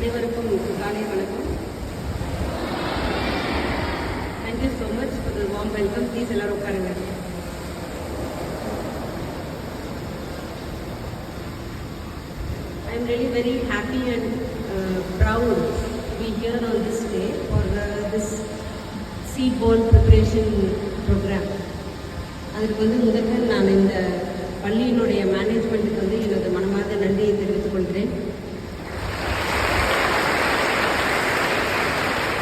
அனைவருக்கும் காலை வணக்கம். Thank you so much for the warm welcome. Please எல்லாரும் உட்காருங்க. I am really very happy and proud to be here on this day for this seed ball preparation program. அதற்கு முதல்ல நான் இந்த பள்ளியினுடைய மேனேஜ்மெண்ட்டுக்கு எனது மனமார்ந்த நன்றியை தெரிவித்துக் கொள்கிறேன்.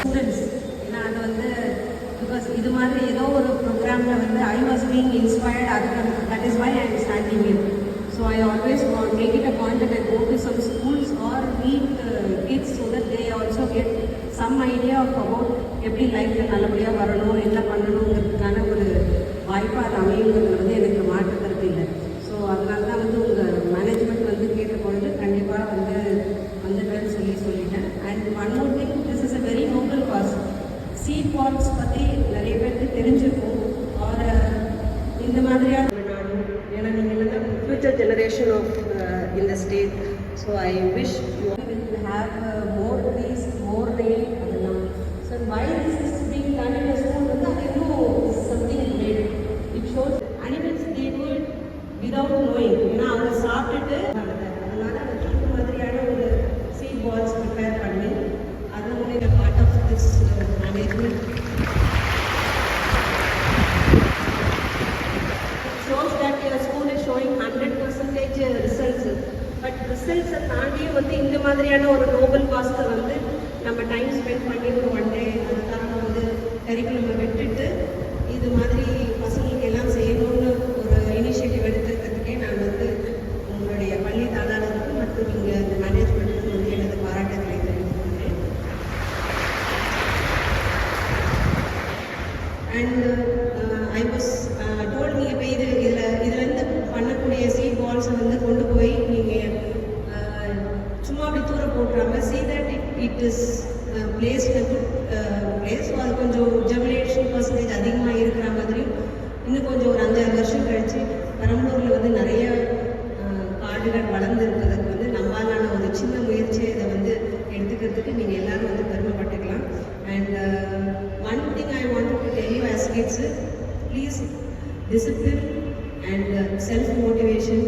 ஸ்டூடெண்ட்ஸ் ஏன்னா அது பிகாஸ் இது மாதிரி ஏதோ ஒரு ப்ரோக்ராமில் ஐ வாஸ் பீங் இன்ஸ்பயர்ட், அதுக்கு that is why I am standing in. So I always make it a point that I go to some schools or meet kids so that they also get some idea of about எப்படி லைஃப்பில் நல்லபடியாக வரணும், என்ன பண்ணணுங்கிறதுக்கான ஒரு வாய்ப்பாக அது அமையுங்கிறது எனக்கு மாற்று கருத்து இல்லை. ஸோ அதனால தான் உங்கள் மேனேஜ்மெண்ட் கேட்ட பொழுது கண்டிப்பாக வந்துடுறேன்னு சொல்லிட்டேன். And one more thing, this is a very noble cause. Seed balls பற்றி நிறைய பேருக்கு தெரிஞ்சிருக்கும். ஆர் இந்த மாதிரியான நாடு, ஏன்னா நீங்கள் எல்லாம் ஃபியூச்சர் ஜெனரேஷன் ஆஃப் இந்த state. So I wish you will have more trees, more rain அதெல்லாம். So why this is being done in a school அது இன்னும் something great. It shows animals they do it without knowing. ஏன்னா அவங்க சாப்பிட்டுட்டு அதனால அந்த மாதிரியான ஒரு சீட் பால்ஸ் ப்ரிப்பேர் பண்ணி அது part of this management shows that your school is showing 100% results. But ரிசல்ட்ஸை தாண்டியும் இந்த மாதிரியான ஒரு நோபல் காஸ்ட்டை நம்ம டைம் ஸ்பெண்ட் பண்ணி ஒரு ஒன் டே அதுக்காக கரிக்குலமை விட்டுட்டு இது மாதிரி பசங்களுக்கு எல்லாம் செய்யணும்னு ஒரு இனிஷியேட்டிவ் எடுத்துக்கிறதுக்கே நான் உங்களுடைய பள்ளி தாளாளருக்கு மற்றும் இங்கே இந்த மேனேஜ்மெண்ட்டுக்கு எனது பாராட்டுகளை தெரிவித்துக்கிறேன். அண்ட் ஐ வாஸ் டோல் நீங்கள் இப்போ இதுலேருந்து பண்ணக்கூடிய சீட் பால்ஸை கொண்டு போய் நீங்கள் சும்மா அப்படி தூர போட்டுறாங்க. see that it is placed in a good place. So அது கொஞ்சம் ஜெர்மினேஷன் பர்சன்டேஜ் அதிகமாக இருக்கிற மாதிரியும் இன்னும் கொஞ்சம் ஒரு 5-6 வருஷம் கழித்து பெரம்பலூரில் நிறைய காடுகள் வளர்ந்து இருக்கிறதுக்கு நம்மளான ஒரு சின்ன முயற்சியை இதை எடுத்துக்கிறதுக்கு நீங்கள் எல்லோரும் பெருமைப்பட்டுக்கலாம். And one thing I want to tell you as kids, please discipline and self motivation.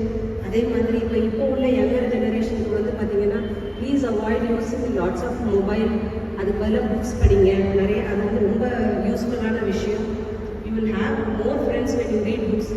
அதே மாதிரி இப்போ உள்ள யங்கர் ஜெனரேஷனுக்கு பார்த்தீங்கன்னா please avoid using lots of mobile. அதுக்கு பதிலாக புக்ஸ் படிங்க. நிறைய அது ரொம்ப யூஸ்ஃபுல்லான விஷயம். You will have more friends when you read books.